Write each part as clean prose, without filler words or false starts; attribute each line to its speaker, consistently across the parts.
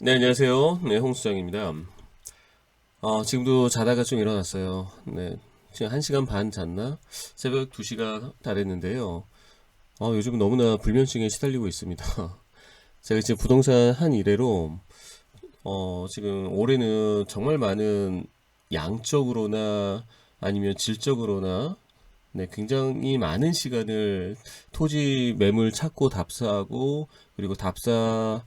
Speaker 1: 네, 안녕하세요. 네, 홍수장입니다. 지금도 자다가 좀 일어났어요. 네, 지금 1시간 반 잤나? 새벽 2시가 다 됐는데요. 요즘 너무나 불면증에 시달리고 있습니다. 제가 지금 부동산 한 이래로, 지금 올해는 정말 많은 양적으로나 아니면 질적으로나 네, 굉장히 많은 시간을 토지 매물 찾고 답사하고 그리고 답사한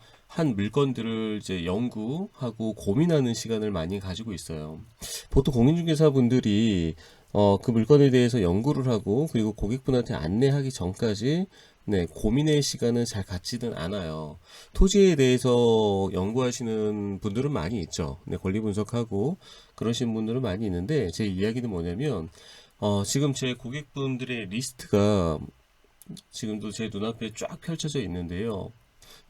Speaker 1: 물건들을 이제 연구하고 고민하는 시간을 많이 가지고 있어요. 보통 공인중개사분들이 그 물건에 대해서 연구를 하고 그리고 고객분한테 안내하기 전까지 네, 고민의 시간은 잘 갖지는 않아요. 토지에 대해서 연구하시는 분들은 많이 있죠. 네, 권리 분석하고 그러신 분들은 많이 있는데 제 이야기는 뭐냐면 지금 제 고객분들의 리스트가 지금도 제 눈앞에 쫙 펼쳐져 있는데요.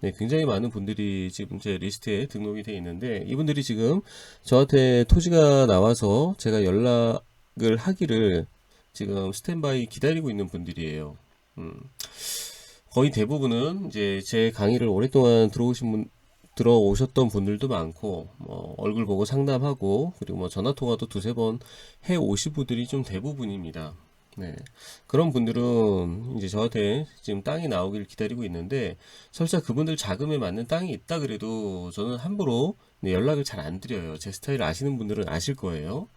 Speaker 1: 네, 굉장히 많은 분들이 지금 제 리스트에 등록이 되어 있는데 이분들이 지금 저한테 토지가 나와서 제가 연락을 하기를 지금 스탠바이 기다리고 있는 분들이에요. 음, 거의 대부분은 이제 제 강의를 오랫동안 들어오셨던 분들도 많고, 얼굴 보고 상담하고, 그리고 뭐 전화 통화도 두세 번 해 오신 분들이 좀 대부분입니다. 네. 그런 분들은 이제 저한테 지금 땅이 나오길 기다리고 있는데, 설사 그분들 자금에 맞는 땅이 있다 그래도 저는 함부로 네, 연락을 잘 안 드려요. 제 스타일 아시는 분들은 아실 거예요.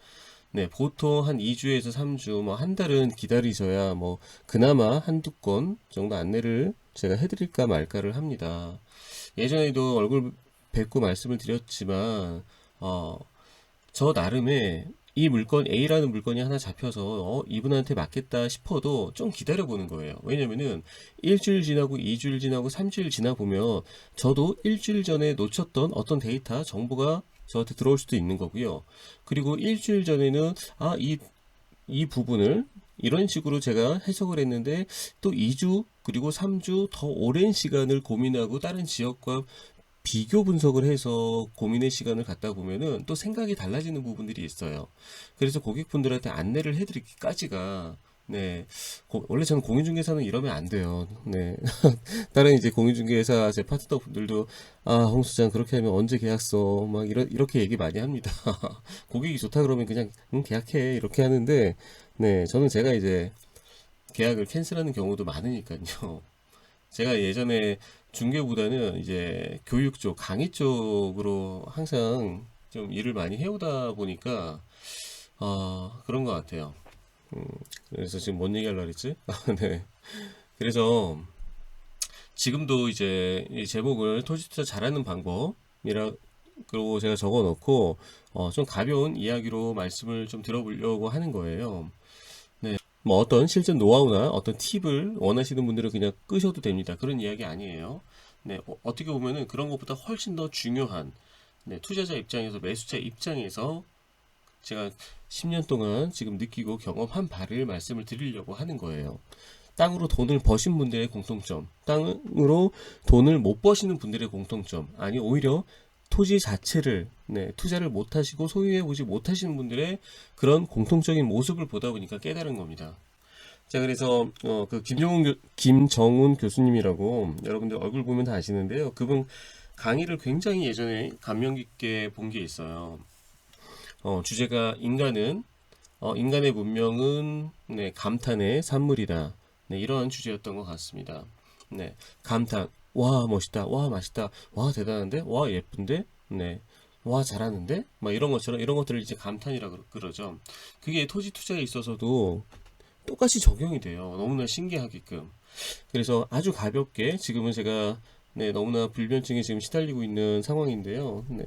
Speaker 1: 네, 보통 한 2주에서 3주, 뭐 한 달은 기다리셔야 뭐 그나마 한두 건 정도 안내를 제가 해드릴까 말까를 합니다. 예전에도 얼굴 뵙고 말씀을 드렸지만, 어, 저 나름의 이 물건 A라는 물건이 하나 잡혀서 이분한테 맞겠다 싶어도 좀 기다려보는 거예요. 왜냐면은 일주일 지나고 2주일 지나고 3주일 지나 보면 저도 일주일 전에 놓쳤던 어떤 데이터 정보가 저한테 들어올 수도 있는 거고요. 그리고 일주일 전에는 이 부분을 이런 식으로 제가 해석을 했는데 또 2주 그리고 3주 더 오랜 시간을 고민하고 다른 지역과 비교 분석을 해서 고민의 시간을 갖다 보면은 또 생각이 달라지는 부분들이 있어요. 그래서 고객분들한테 안내를 해드리기까지가 네, 원래 저는 공인중개사는 이러면 안 돼요. 네, 다른 이제 공인중개사 제 파트너 분들도 홍수장 그렇게 하면 언제 계약서 막 이렇게 얘기 많이 합니다. 고객이 좋다 그러면 그냥 계약해 이렇게 하는데 네, 저는 제가 이제 계약을 캔슬하는 경우도 많으니까요. 제가 예전에 중개보다는 이제 교육 쪽, 강의 쪽으로 항상 좀 일을 많이 해오다 보니까, 그런 것 같아요. 그래서 지금 뭔 얘기 하려고 그랬지? 네. 그래서 지금도 이제 이 제목을 토지 투자 잘하는 방법이라, 그리고 제가 적어 놓고, 좀 가벼운 이야기로 말씀을 좀 들어보려고 하는 거예요. 뭐 어떤 실전 노하우나 어떤 팁을 원하시는 분들은 그냥 끄셔도 됩니다. 그런 이야기 아니에요. 네, 어떻게 보면은 그런 것보다 훨씬 더 중요한, 네, 투자자 입장에서 매수자 입장에서 제가 10년 동안 지금 느끼고 경험한 바를 말씀을 드리려고 하는 거예요. 땅으로 돈을 버신 분들의 공통점, 땅으로 돈을 못 버시는 분들의 공통점, 아니 오히려 토지 자체를 네, 투자를 못 하시고 소유해 보지 못하시는 분들의 그런 공통적인 모습을 보다 보니까 깨달은 겁니다. 자, 그래서 그 김정훈 교수님이라고 여러분들 얼굴 보면 다 아시는데요. 그분 강의를 굉장히 예전에 감명 깊게 본 게 있어요. 주제가 인간의 문명은 네, 감탄의 산물이다. 네, 이런 주제였던 것 같습니다. 네, 감탄. 와, 멋있다. 와, 맛있다. 와, 대단한데? 와, 예쁜데? 네. 와, 잘하는데? 막 이런 것처럼 이런 것들을 이제 감탄이라 그러죠. 그게 토지 투자에 있어서도 똑같이 적용이 돼요. 너무나 신기하게끔. 그래서 아주 가볍게 지금은 제가 네, 너무나 불면증에 지금 시달리고 있는 상황인데요. 네,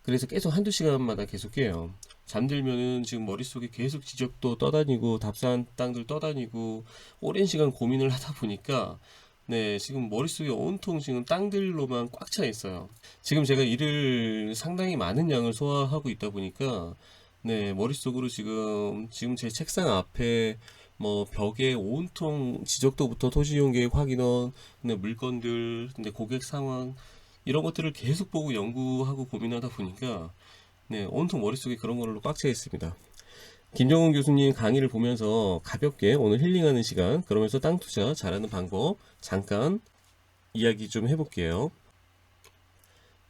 Speaker 1: 그래서 계속 한두 시간마다 계속해요. 잠들면은 지금 머릿속에 계속 지적도 떠다니고 답사한 땅들 떠다니고 오랜 시간 고민을 하다 보니까 네, 지금 머릿속에 온통 지금 땅들로만 꽉 차 있어요. 지금 제가 일을 상당히 많은 양을 소화하고 있다 보니까 네, 머릿속으로 지금 제 책상 앞에 뭐 벽에 온통 지적도부터 토지이용 계획 확인원, 네, 물건들, 네, 고객 상황 이런 것들을 계속 보고 연구하고 고민하다 보니까 네, 온통 머릿속에 그런 걸로 꽉 차 있습니다. 김정은 교수님 강의를 보면서 가볍게 오늘 힐링하는 시간, 그러면서 땅 투자 잘하는 방법 잠깐 이야기 좀 해볼게요.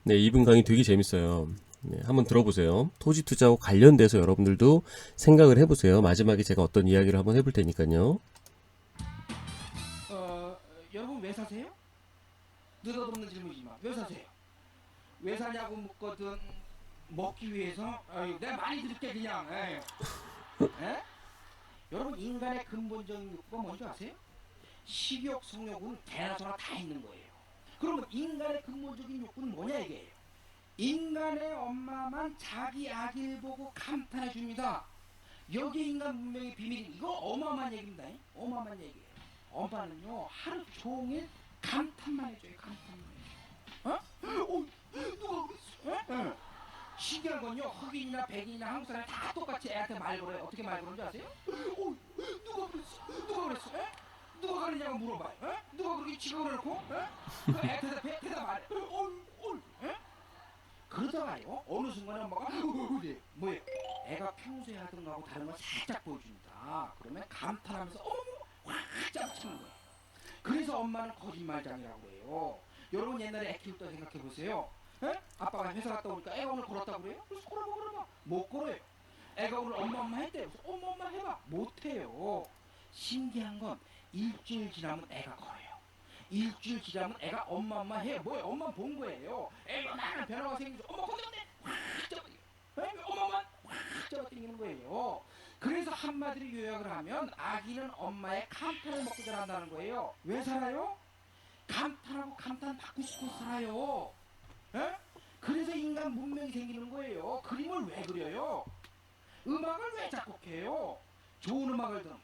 Speaker 1: 네, 이분 강의 되게 재밌어요. 네, 한번 들어보세요. 토지 투자와 관련돼서 여러분들도 생각을 해보세요. 마지막에 제가 어떤 이야기를 한번 해볼 테니까요.
Speaker 2: 여러분 왜 사세요? 느닷없는 질문이지만 왜 사세요? 왜 사냐고 묻거든 먹기 위해서? 아유, 내가 많이 들을게 그냥. 아유. 에? 여러분 인간의 근본적인 욕구가 뭔지 아세요? 식욕, 성욕은 대나서나 다 있는 거예요. 그러면 인간의 근본적인 욕구는 뭐냐 이게요? 인간의 엄마만 자기 아기를 보고 감탄해 줍니다. 여기 인간 문명의 비밀이 이거 어마어마한 얘기입니다. 어마어마한 얘기예요. 엄마는요 하루 종일 감탄만 해줘요. 감탄만 해줘요. 어? 누가 그랬어? 신기한 건요 흑인이나 백인이나 한국 사람이 다 똑같이 애한테 말 걸어요. 어떻게 말 그러는지 아세요? 누가 그랬어? 누가 그랬어? 누가 그러냐고 물어봐요. 누가 그렇게 지각을 해놓고? 그 애한테 대답 안 해. 그러다가요 어느 순간에 엄마가 뭐예요? 애가 평소에 하던 거하고 다른 걸 살짝 보여줍니다. 그러면 감탄하면서 어머 확 짜증는 거예요. 그래서 엄마는 거짓말장이라고 해요. 여러분 옛날에 애 키울 때 생각해 보세요. 아빠가 회사 갔다 오니까 애가 오늘 걸었다고 그래요? 그래서 걸어봐. 못 걸어요. 애가 오늘 엄마 했대요. 그래서 엄마 해봐. 못해요. 신기한 건 일주일 지나면 애가 걸어요. 일주일 지나면 애가 엄마 해요. 뭐예요? 엄마 본 거예요. 애가 많은 변화가 생기죠. 엄마 건드렸네. 확 잡아당겨. 엄마만 확 잡아당기는 거예요. 그래서 한마디로 요약을 하면 아기는 엄마의 감탄을 먹고 자란다는 거예요. 왜 살아요? 감탄하고 감탄 받고 싶어서 살아요. 그래서 인간 문명이 생기는 거예요. 그림을 왜 그려요? 음악을 왜 작곡해요? 좋은 음악을 들으면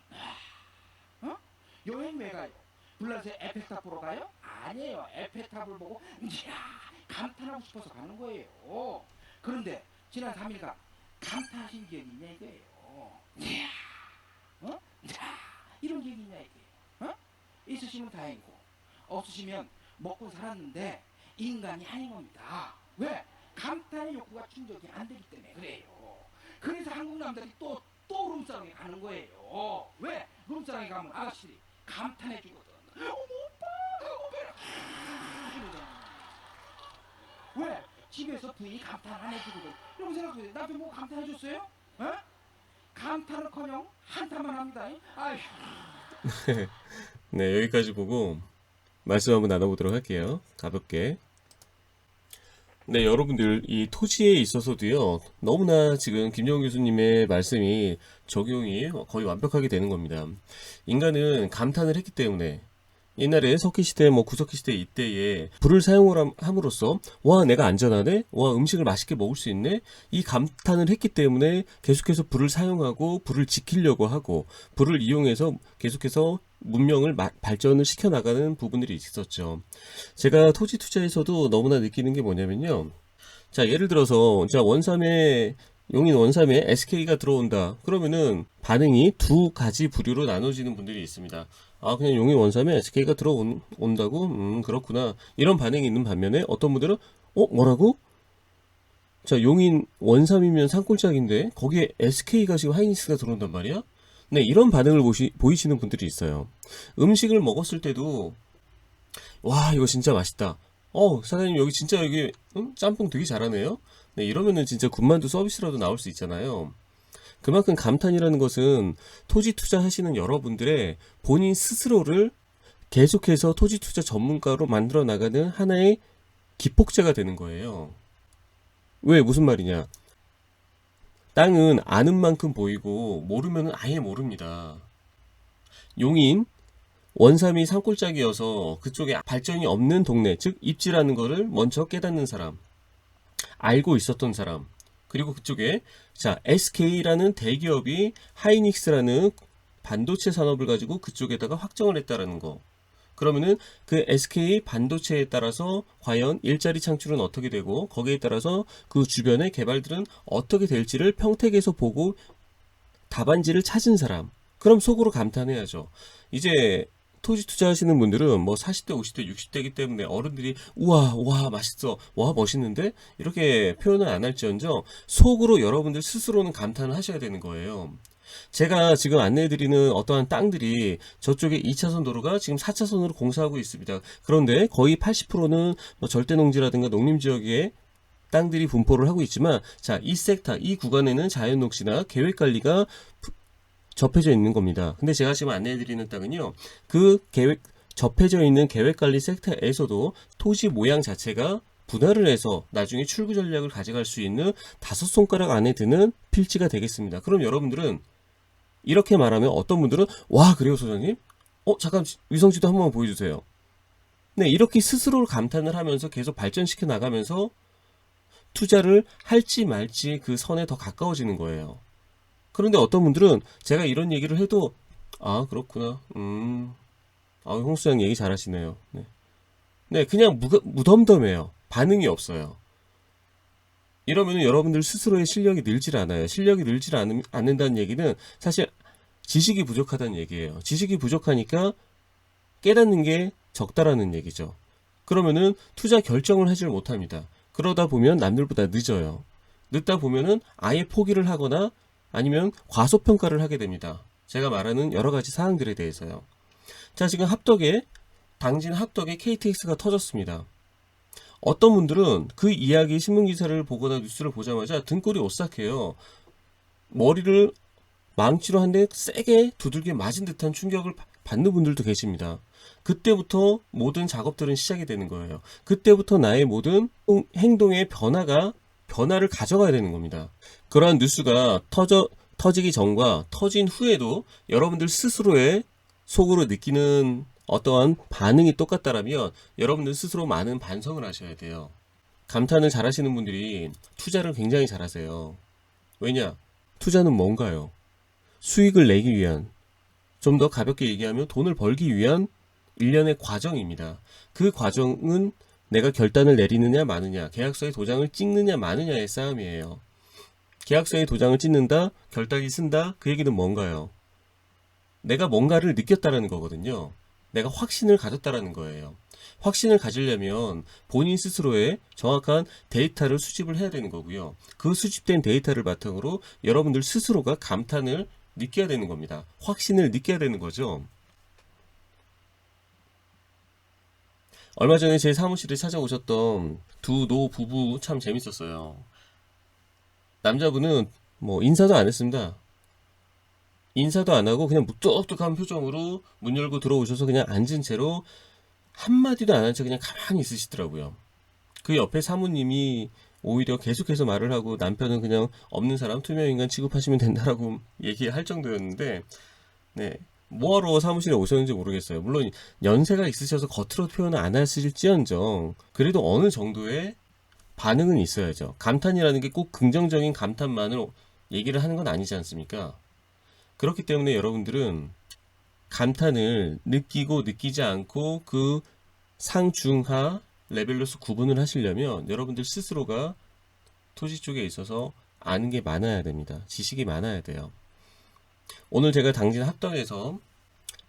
Speaker 2: 여행 왜 가요? 불란서에 에펠탑 보러 가요? 아니에요. 에펠탑을 보고 이야 감탄하고 싶어서 가는 거예요. 그런데 지난 3일간 감탄하신 기억이 있냐 이거예요. 이야 자 이런 기억이 있냐 이거예요. 있으시면 다행이고 없으시면 먹고 살았는데 인간이 아닌 겁니다. 왜? 감탄의 욕구가 충족이 안 되기 때문에 그래요. 그래서 한국 남자들이 또 룸사랑에 가는 거예요. 왜? 룸사랑에 가면 아가씨들이 감탄해 주거든. 어머 오빠 왜? 집에서 부인이 감탄 안 해주거든. 여러분 생각해보세요. 남편 보고 감탄해 줬어요? 감탄은커녕 한탄만 합니다. 아휴.
Speaker 1: 네, 여기까지 보고 말씀 한번 나눠보도록 할게요. 가볍게. 네, 여러분들 이 토지에 있어서도요. 너무나 지금 김정은 교수님의 말씀이 적용이 거의 완벽하게 되는 겁니다. 인간은 감탄을 했기 때문에 옛날에 석기시대 구석기시대 이때에 불을 사용을 함으로써 와 내가 안전하네, 와 음식을 맛있게 먹을 수 있네, 이 감탄을 했기 때문에 계속해서 불을 사용하고 불을 지키려고 하고 불을 이용해서 계속해서 문명을 발전을 시켜나가는 부분들이 있었죠. 제가 토지 투자에서도 너무나 느끼는 게 뭐냐면요. 자, 예를 들어서 자 용인 원삼에 SK가 들어온다. 그러면은 반응이 두 가지 부류로 나눠지는 분들이 있습니다. 아, 그냥 용인 원삼에 SK가 들어온다고? 그렇구나. 이런 반응이 있는 반면에 어떤 분들은 뭐라고? 자, 용인 원삼이면 산골짜기인데 거기에 SK가 지금 하이닉스가 들어온단 말이야? 네, 이런 반응을 보이시는 분들이 있어요. 음식을 먹었을 때도 와 이거 진짜 맛있다. 사장님 여기 진짜 여기 짬뽕 되게 잘하네요. 네, 이러면은 진짜 군만두 서비스라도 나올 수 있잖아요. 그만큼 감탄이라는 것은 토지 투자하시는 여러분들의 본인 스스로를 계속해서 토지 투자 전문가로 만들어 나가는 하나의 기폭제가 되는 거예요. 왜 무슨 말이냐? 땅은 아는 만큼 보이고 모르면 아예 모릅니다. 용인 원삼이 산골짜기여서 그쪽에 발전이 없는 동네, 즉 입지라는 거를 먼저 깨닫는 사람, 알고 있었던 사람, 그리고 그쪽에 자 SK라는 대기업이 하이닉스라는 반도체 산업을 가지고 그쪽에다가 확정을 했다라는 거. 그러면은 그 SK 반도체에 따라서 과연 일자리 창출은 어떻게 되고 거기에 따라서 그 주변의 개발들은 어떻게 될지를 평택에서 보고 답안지를 찾은 사람. 그럼 속으로 감탄해야죠. 이제 토지 투자하시는 분들은 40대, 50대, 60대이기 때문에 어른들이 우와, 와, 맛있어, 와, 멋있는데 이렇게 표현을 안 할지언정 속으로 여러분들 스스로는 감탄을 하셔야 되는 거예요. 제가 지금 안내해드리는 어떠한 땅들이 저쪽에 2차선 도로가 지금 4차선으로 공사하고 있습니다. 그런데 거의 80%는 뭐 절대농지라든가 농림지역에 땅들이 분포를 하고 있지만, 자, 이 섹터, 이 구간에는 자연녹지나 계획관리가 접해져 있는 겁니다. 근데 제가 지금 안내해드리는 땅은요, 그 접해져 있는 계획관리 섹터에서도 토지 모양 자체가 분할을 해서 나중에 출구 전략을 가져갈 수 있는 5손가락 안에 드는 필지가 되겠습니다. 그럼 여러분들은 이렇게 말하면 어떤 분들은 와, 그래요 소장님? 잠깐 위성지도 한번 보여주세요. 네, 이렇게 스스로 감탄을 하면서 계속 발전시켜 나가면서 투자를 할지 말지 그 선에 더 가까워지는 거예요. 그런데 어떤 분들은 제가 이런 얘기를 해도 아, 그렇구나. 홍수장 얘기 잘하시네요. 네. 네, 그냥 무덤덤해요. 반응이 없어요. 이러면 여러분들 스스로의 실력이 늘질 않아요. 실력이 늘질 않는다는 얘기는 사실 지식이 부족하다는 얘기예요. 지식이 부족하니까 깨닫는 게 적다라는 얘기죠. 그러면은 투자 결정을 하질 못합니다. 그러다 보면 남들보다 늦어요. 늦다 보면은 아예 포기를 하거나 아니면 과소평가를 하게 됩니다. 제가 말하는 여러 가지 사항들에 대해서요. 자, 지금 당진 합덕에 KTX가 터졌습니다. 어떤 분들은 그 이야기 신문기사를 보거나 뉴스를 보자마자 등골이 오싹해요. 머리를 망치로 한 대 세게 두들겨 맞은 듯한 충격을 받는 분들도 계십니다. 그때부터 모든 작업들은 시작이 되는 거예요. 그때부터 나의 모든 행동의 변화를 가져가야 되는 겁니다. 그러한 뉴스가 터지기 전과 터진 후에도 여러분들 스스로의 속으로 느끼는 어떠한 반응이 똑같다라면 여러분들 스스로 많은 반성을 하셔야 돼요. 감탄을 잘하시는 분들이 투자를 굉장히 잘하세요. 왜냐? 투자는 뭔가요? 수익을 내기 위한, 좀 더 가볍게 얘기하면 돈을 벌기 위한 일련의 과정입니다. 그 과정은 내가 결단을 내리느냐 마느냐, 계약서에 도장을 찍느냐 마느냐의 싸움이에요. 계약서에 도장을 찍는다, 결단이 쓴다, 그 얘기는 뭔가요? 내가 뭔가를 느꼈다라는 거거든요. 내가 확신을 가졌다라는 거예요. 확신을 가지려면 본인 스스로의 정확한 데이터를 수집을 해야 되는 거고요. 그 수집된 데이터를 바탕으로 여러분들 스스로가 감탄을 느껴야 되는 겁니다. 확신을 느껴야 되는 거죠. 얼마 전에 제 사무실에 찾아오셨던 두 노 부부 참 재밌었어요. 남자분은 뭐 인사도 안 했습니다. 인사도 안 하고 그냥 무뚝뚝한 표정으로 문 열고 들어오셔서 그냥 앉은 채로 한마디도 안 한 채 그냥 가만히 있으시더라고요. 그 옆에 사모님이 오히려 계속해서 말을 하고 남편은 그냥 없는 사람 투명인간 취급하시면 된다라고 얘기할 정도였는데, 네, 뭐하러 사무실에 오셨는지 모르겠어요. 물론 연세가 있으셔서 겉으로 표현을 안 하실지언정 그래도 어느 정도의 반응은 있어야죠. 감탄이라는 게 꼭 긍정적인 감탄만을 얘기를 하는 건 아니지 않습니까? 그렇기 때문에 여러분들은 감탄을 느끼고 느끼지 않고 그 상중하 레벨로서 구분을 하시려면 여러분들 스스로가 토지 쪽에 있어서 아는 게 많아야 됩니다. 지식이 많아야 돼요. 오늘 제가 당진 합덕에서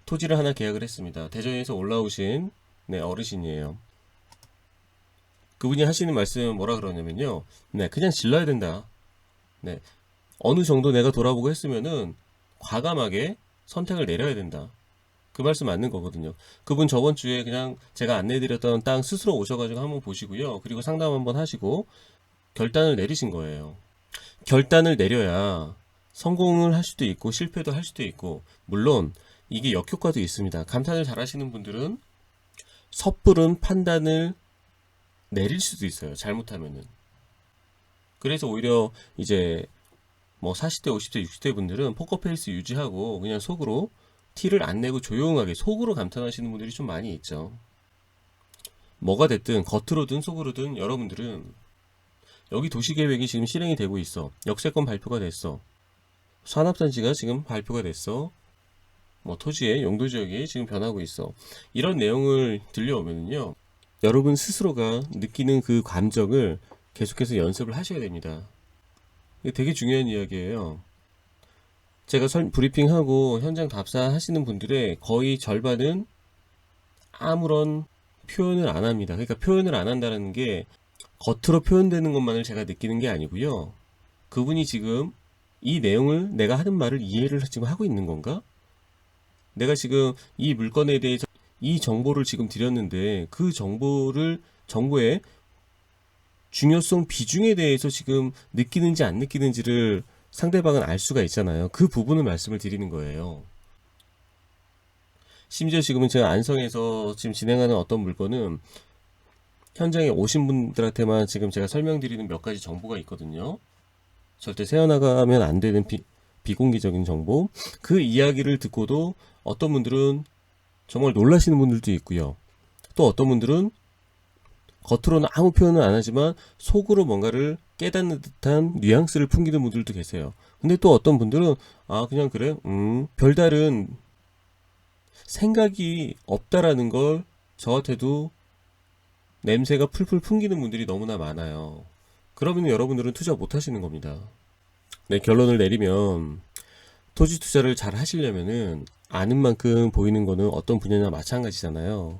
Speaker 1: 토지를 하나 계약을 했습니다. 대전에서 올라오신 어르신이에요. 그분이 하시는 말씀은 뭐라 그러냐면요. 네, 그냥 질러야 된다. 네, 어느 정도 내가 돌아보고 했으면은 과감하게 선택을 내려야 된다. 그 말씀 맞는 거거든요. 그분 저번 주에 그냥 제가 안내드렸던 땅 스스로 오셔가지고 한번 보시고요. 그리고 상담 한번 하시고 결단을 내리신 거예요. 결단을 내려야 성공을 할 수도 있고 실패도 할 수도 있고, 물론 이게 역효과도 있습니다. 감탄을 잘 하시는 분들은 섣부른 판단을 내릴 수도 있어요. 잘못하면은. 그래서 오히려 이제 뭐 40대, 50대, 60대 분들은 포커페이스 유지하고 그냥 속으로 티를 안 내고 조용하게 속으로 감탄하시는 분들이 좀 많이 있죠. 뭐가 됐든 겉으로든 속으로든 여러분들은 여기 도시계획이 지금 실행이 되고 있어. 역세권 발표가 됐어. 산업단지가 지금 발표가 됐어. 뭐 토지의 용도지역이 지금 변하고 있어. 이런 내용을 들려오면요, 여러분 스스로가 느끼는 그 감정을 계속해서 연습을 하셔야 됩니다. 이게 되게 중요한 이야기예요. 제가 브리핑하고 현장 답사하시는 분들의 거의 절반은 아무런 표현을 안 합니다. 그러니까 표현을 안 한다는 게 겉으로 표현되는 것만을 제가 느끼는 게 아니고요. 그분이 지금 이 내용을 내가 하는 말을 이해를 지금 하고 있는 건가? 내가 지금 이 물건에 대해서 이 정보를 지금 드렸는데 그 정보의 중요성 비중에 대해서 지금 느끼는지 안 느끼는지를 상대방은 알 수가 있잖아요. 그 부분을 말씀을 드리는 거예요. 심지어 지금은 제가 안성에서 지금 진행하는 어떤 물건은 현장에 오신 분들한테만 지금 제가 설명드리는 몇 가지 정보가 있거든요. 절대 새어나가면 안 되는 비공개적인 정보. 그 이야기를 듣고도 어떤 분들은 정말 놀라시는 분들도 있고요. 또 어떤 분들은 겉으로는 아무 표현은 안 하지만 속으로 뭔가를 깨닫는 듯한 뉘앙스를 풍기는 분들도 계세요. 근데 또 어떤 분들은 그냥 그래? 별다른 생각이 없다라는 걸 저한테도 냄새가 풀풀 풍기는 분들이 너무나 많아요. 그러면 여러분들은 투자 못 하시는 겁니다. 네, 결론을 내리면 토지 투자를 잘 하시려면은 아는 만큼 보이는 거는 어떤 분야나 마찬가지잖아요.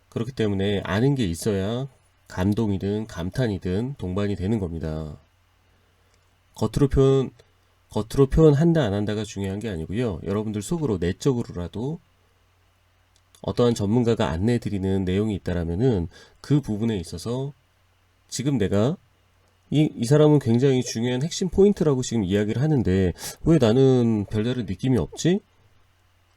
Speaker 1: 그렇기 때문에 아는 게 있어야 감동이든 감탄이든 동반이 되는 겁니다. 겉으로 표현한다 안 한다가 중요한 게 아니고요. 여러분들 속으로 내적으로라도 어떠한 전문가가 안내해 드리는 내용이 있다라면은 그 부분에 있어서 지금 내가 이 사람은 굉장히 중요한 핵심 포인트라고 지금 이야기를 하는데 왜 나는 별다른 느낌이 없지?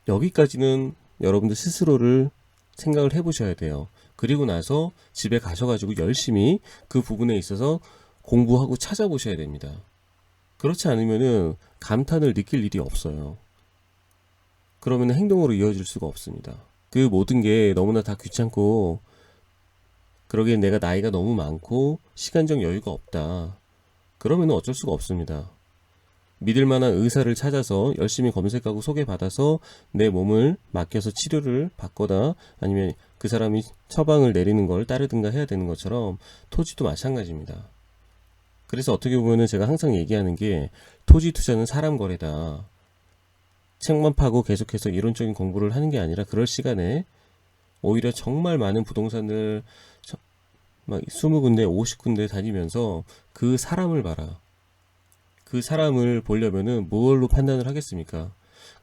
Speaker 1: 여기까지는 여러분들 스스로를 생각을 해보셔야 돼요. 그리고 나서 집에 가셔가지고 열심히 그 부분에 있어서 공부하고 찾아보셔야 됩니다. 그렇지 않으면은 감탄을 느낄 일이 없어요. 그러면 행동으로 이어질 수가 없습니다. 그 모든 게 너무나 다 귀찮고 그러기엔 내가 나이가 너무 많고 시간적 여유가 없다. 그러면 어쩔 수가 없습니다. 믿을 만한 의사를 찾아서 열심히 검색하고 소개받아서 내 몸을 맡겨서 치료를 받거나 아니면 그 사람이 처방을 내리는 걸 따르든가 해야 되는 것처럼 토지도 마찬가지입니다. 그래서 어떻게 보면은 제가 항상 얘기하는 게 토지 투자는 사람 거래다. 책만 파고 계속해서 이론적인 공부를 하는 게 아니라 그럴 시간에 오히려 정말 많은 부동산을 막 20군데 50군데 다니면서 그 사람을 봐라. 그 사람을 보려면은 뭘로 판단을 하겠습니까?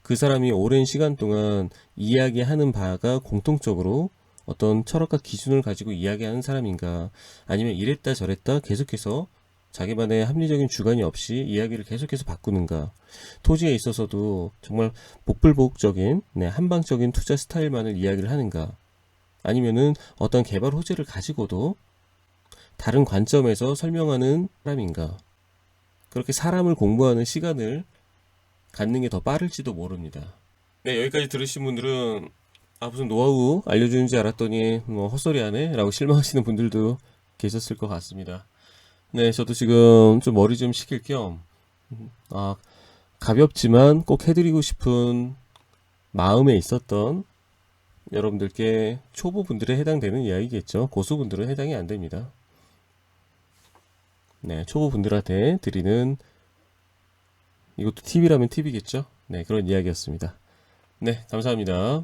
Speaker 1: 그 사람이 오랜 시간 동안 이야기하는 바가 공통적으로 어떤 철학과 기준을 가지고 이야기하는 사람인가, 아니면 이랬다 저랬다 계속해서 자기만의 합리적인 주관이 없이 이야기를 계속해서 바꾸는가. 토지에 있어서도 정말 복불복적인 한방적인 투자 스타일만을 이야기를 하는가, 아니면은 어떤 개발 호재를 가지고도 다른 관점에서 설명하는 사람인가. 그렇게 사람을 공부하는 시간을 갖는 게 더 빠를지도 모릅니다. 네, 여기까지 들으신 분들은 무슨 노하우 알려주는 줄 알았더니 뭐 헛소리 하네 라고 실망하시는 분들도 계셨을 것 같습니다. 네, 저도 지금 좀 머리 좀 식힐 겸 가볍지만 꼭 해드리고 싶은 마음에 있었던 여러분들께 초보분들에 해당되는 이야기겠죠. 고수분들은 해당이 안 됩니다. 네, 초보분들한테 드리는, 이것도 팁이라면 팁이겠죠. 네, 그런 이야기였습니다. 네, 감사합니다.